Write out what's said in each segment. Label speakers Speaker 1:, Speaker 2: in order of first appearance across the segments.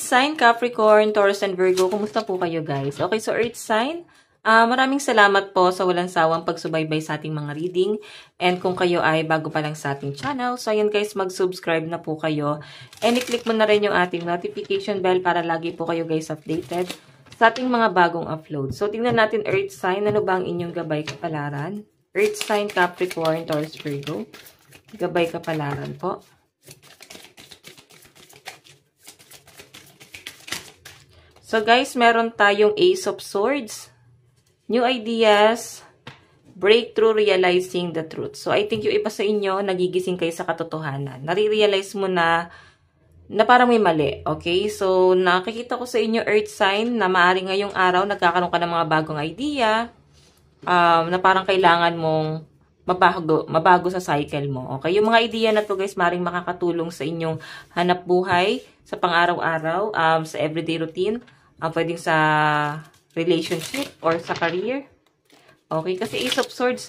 Speaker 1: sign, Capricorn, Taurus, and Virgo, kumusta po kayo guys? Okay, so Earth sign, maraming salamat po sa walang sawang pagsubaybay sa ating mga reading. And kung kayo ay bago pa lang sa ating channel, so ayan guys, mag-subscribe na po kayo. And i-click mo na rin yung ating notification bell para lagi po kayo guys updated sa ating mga bagong upload. So tingnan natin Earth sign, ano ba ang inyong gabay kapalaran? Earth sign, Capricorn, Taurus, Virgo, gabay kapalaran po. So guys, meron tayong Ace of Swords, new ideas, breakthrough, realizing the truth. So I think yung iba sa inyo, nagigising kayo sa katotohanan. Nare-realize mo na parang may mali. Okay? So nakikita ko sa inyo, Earth sign, na maaaring ngayong araw, nagkakaroon ka ng mga bagong idea, na parang kailangan mong mabago sa cycle mo. Okay? Yung mga idea na to guys, maaaring makakatulong sa inyong hanap buhay, sa pang-araw-araw, sa everyday routine, pwedeng sa relationship or sa career. Okay, kasi Ace of Swords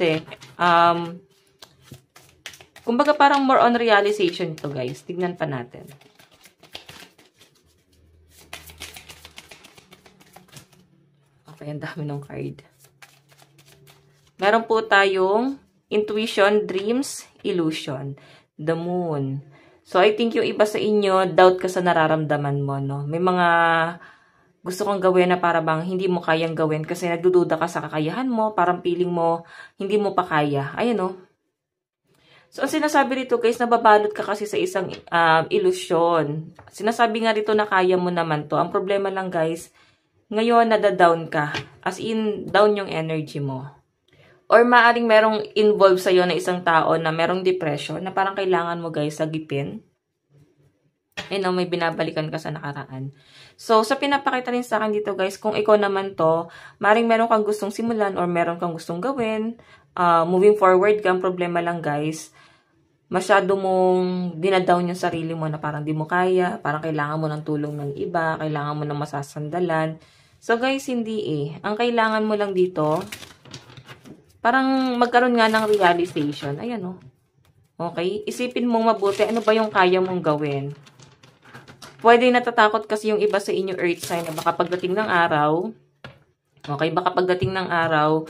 Speaker 1: kumbaga parang more on realization to guys. Tignan pa natin. Okay, ang dami ng card. Meron po tayong intuition, dreams, illusion, the moon. So, I think yung iba sa inyo, doubt ka sa nararamdaman mo, no? May mga gusto kang gawin na para bang hindi mo kayang gawin kasi nagdududa ka sa kakayahan mo, parang feeling mo hindi mo pa kaya. Ayan, no? So, ang sinasabi rito, guys, nababalot ka kasi sa isang illusion. Sinasabi nga rito na kaya mo naman to. Ang problema lang, guys, ngayon nadadown ka. As in, down yung energy mo. Or maaring merong involved sa'yo na isang tao na merong depression na parang kailangan mo guys sagipin. May binabalikan ka sa nakaraan. So, sa pinapakita rin sa akin dito guys, kung ikaw naman to, maaring meron kang gustong simulan or meron kang gustong gawin, moving forward ka, ang problema lang guys, masyado mong dinadown yung sarili mo na parang di mo kaya, parang kailangan mo ng tulong ng iba, kailangan mo ng masasandalan. So guys, hindi Ang kailangan mo lang dito, parang magkaroon nga ng realization. Ayan, oh. Okay? Isipin mong mabuti, ano ba yung kaya mong gawin? Pwede natatakot kasi yung iba sa inyo Earth sign na baka pagdating ng araw, okay, baka pagdating ng araw,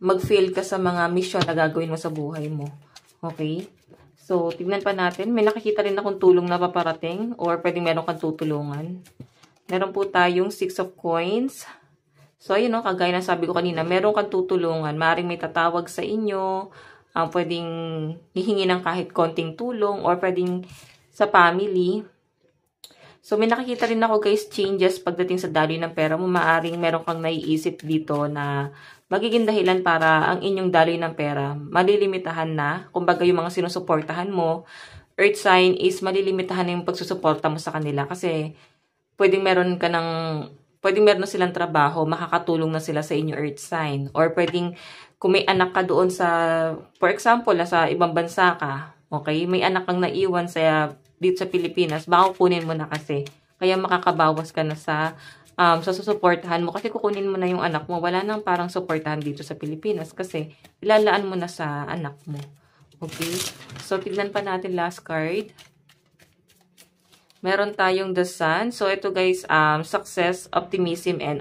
Speaker 1: mag-fail ka sa mga mission na gagawin mo sa buhay mo. Okay? So, tignan pa natin. May nakikita rin akong tulong na paparating or pwedeng meron kang tutulungan. Meron po tayong 6 of Coins. So, ayun, no, kagaya na sabi ko kanina, meron kang tutulungan. Maaaring may tatawag sa inyo, pwedeng hihingi ng kahit konting tulong, or pwedeng sa family. So, may nakikita rin ako, guys, changes pagdating sa daloy ng pera mo. Maaaring meron kang naiisip dito na magiging dahilan para ang inyong daloy ng pera malilimitahan na. Kumbaga, yung mga sinusuportahan mo, Earth sign is malilimitahan na yung pagsusuporta mo sa kanila. Kasi, pwedeng meron na silang trabaho, makakatulong na sila sa inyo Earth sign. Or pwedeng, kung may anak ka doon sa, for example, sa ibang bansa ka, okay, may anak kang naiwan dito sa Pilipinas, baka kukunin mo na kasi. Kaya makakabawas ka na sa susuportahan mo. Kasi kukunin mo na yung anak mo, wala nang parang suportahan dito sa Pilipinas kasi ilalaan mo na sa anak mo. Okay? So, tignan pa natin last card. Meron tayong the sun. So, ito guys, success, optimism, and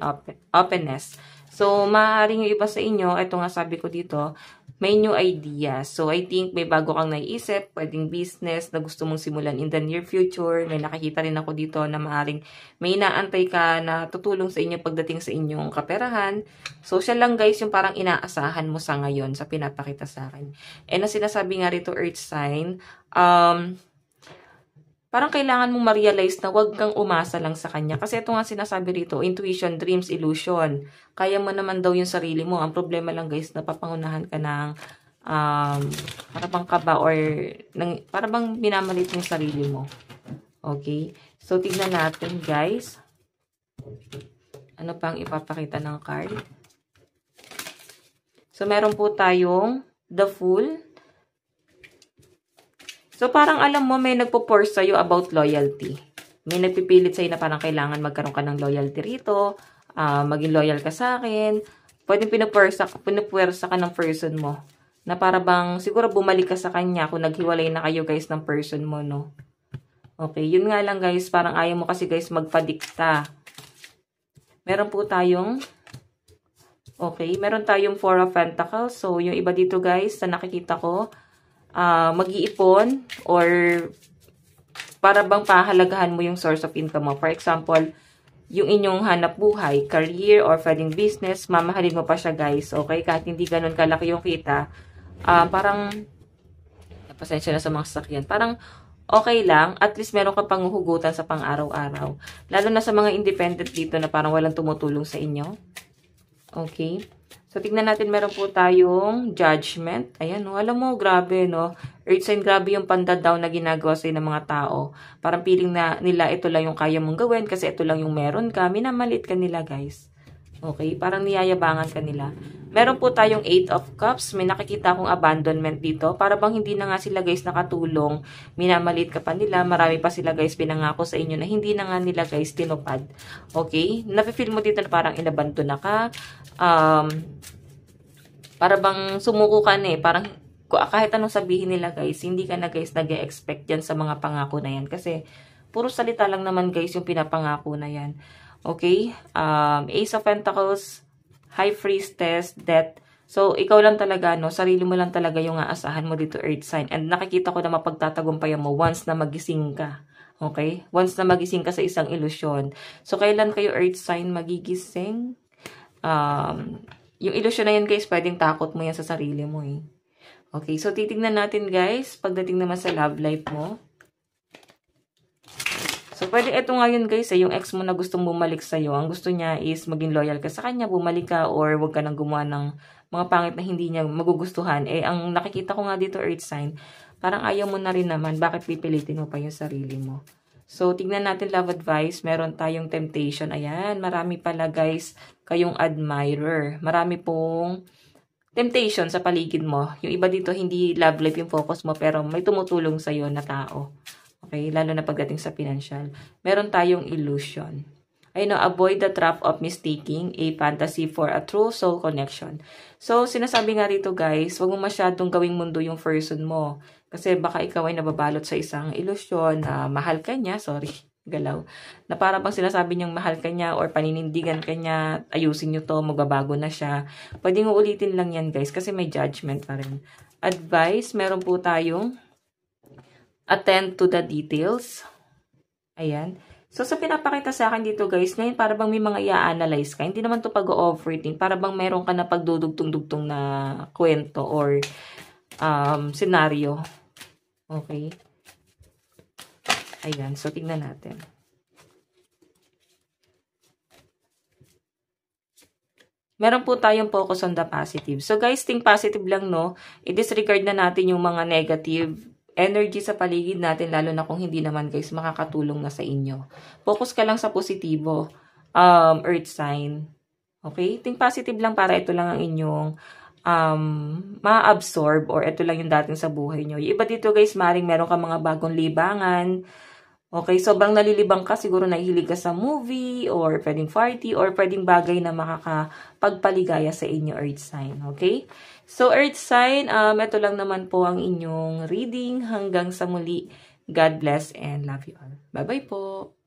Speaker 1: openness. So, maaaring yung iba sa inyo, ito nga sabi ko dito, may new idea. So, I think may bago kang naiisip, pwedeng business na gusto mong simulan in the near future. May nakikita rin ako dito na maaaring may inaantay ka na tutulong sa inyo pagdating sa inyong kaperahan. So, siya lang guys yung parang inaasahan mo sa ngayon sa pinapakita sa akin. And na sinasabi nga rito, Earth sign, parang kailangan mong ma-realize na huwag kang umasa lang sa kanya. Kasi ito nga sinasabi rito, intuition, dreams, illusion. Kaya mo naman daw yung sarili mo. Ang problema lang guys, napapangunahan ka ng para bang kaba or para bang minamalit yung sarili mo. Okay? So, tignan natin guys. Ano pang ipapakita ng card? So, meron po tayong the Fool. So, parang alam mo, may nagpo-force sa'yo about loyalty. May nagpipilit sa'yo na parang kailangan magkaroon ka ng loyalty rito, maging loyal ka sa akin. Pwedeng pinupuwersa ka ng person mo. Na para bang, siguro bumalik ka sa kanya kung naghiwalay na kayo guys ng person mo, no? Okay, yun nga lang guys, parang ayaw mo kasi guys magpadikta. Meron po tayong, okay, meron tayong Four of Pentacles. So, yung iba dito guys, na nakikita ko, mag-iipon or para bang pahalagahan mo yung source of income mo. For example, yung inyong hanap buhay, career, or pwedeng business, mamahalin mo pa siya guys, okay? Kahit hindi ganun kalaki yung kita, parang, pasensya na sa mga sasakyan, parang okay lang, at least meron ka pang hugutan sa pang-araw-araw. Lalo na sa mga independent dito na parang walang tumutulong sa inyo. Okay? So, tignan natin, meron po tayong judgment. Ayan, no? Alam mo, grabe, no? Earth sign, grabe yung panda-down na ginagawa sa'yo ng mga tao. Parang feeling na nila ito lang yung kaya mong gawin kasi ito lang yung meron ka. Minamalit ka nila, guys. Okay? Parang niyayabangan ka nila. Meron po tayong 8 of Cups. May nakikita akong abandonment dito. Para bang hindi na nga sila, guys, nakatulong. Minamalit ka pa nila. Marami pa sila, guys, pinangako sa inyo na hindi na nga nila, guys, tinupad. Okay? Nafe-feel mo dito na parang inabandon na ka. Para bang sumuko ka na eh. Parang kahit anong sabihin nila guys, hindi ka na guys nag-e-expect yan sa mga pangako na yan. Kasi puro salita lang naman guys yung pinapangako na yan. Okay? Ace of Pentacles, High Priestess, Death. So, ikaw lang talaga, no? Sarili mo lang talaga yung aasahan mo dito, Earth sign. And nakikita ko na mapagtatagumpayan mo once na magising ka. Okay? Once na magising ka sa isang ilusyon. So, kailan kayo, Earth sign, magigising? Yung illusion na yan guys, pwedeng takot mo yan sa sarili mo eh. Okay, so titignan natin guys, pagdating naman sa love life mo. So, pwede ito nga yun guys, yung ex mo na gustong bumalik sa'yo, ang gusto niya is maging loyal ka sa kanya, bumalik ka, or wag ka nang gumawa ng mga pangit na hindi niya magugustuhan. Eh, ang nakikita ko nga dito, Earth sign, parang ayaw mo na rin naman, bakit pipilitin mo pa yung sarili mo? So, tignan natin love advice, meron tayong temptation, ayan, marami pala guys, kayong admirer, marami pong temptation sa paligid mo. Yung iba dito, hindi love life yung focus mo, pero may tumutulong sa'yo na tao. Okay? Lalo na pagdating sa financial. Meron tayong illusion. Ayun, avoid the trap of mistaking a fantasy for a true soul connection. So, sinasabi nga rito guys, huwag mo masyadong gawing mundo yung person mo. Kasi baka ikaw ay nababalot sa isang ilusyon na mahal ka niya, galaw, na para bang sinasabi niyang mahal ka niya or paninindigan ka niya, ayusin niyo to, magbabago na siya. Pwedeng uulitin lang yan guys kasi may judgment pa rin. Advice, meron po tayong attend to the details. Ayan. So, sa pinapakita sa akin dito guys, ngayon para bang may mga i-analyze ka. Hindi naman to pag-overthink. Para bang meron ka na pagdudugtong-dugtong na kwento or scenario. Okay. Ayan. So, tingnan natin. Meron po tayong focus on the positive. So, guys, think positive lang, no? I-disregard na natin yung mga negative energy sa paligid natin, lalo na kung hindi naman, guys, makakatulong na sa inyo. Focus ka lang sa positibo, Earth sign. Okay? Think positive lang para ito lang ang inyong ma-absorb or ito lang yung dating sa buhay nyo. Yung iba dito, guys, maring meron ka mga bagong libangan. Okay, sobrang nalilibang ka, siguro nahihilig ka sa movie, or pwedeng party, or pwedeng bagay na makakapagpaligaya sa inyo, Earth sign. Okay? So, Earth sign, ito lang naman po ang inyong reading. Hanggang sa muli, God bless and love you all. Bye-bye po!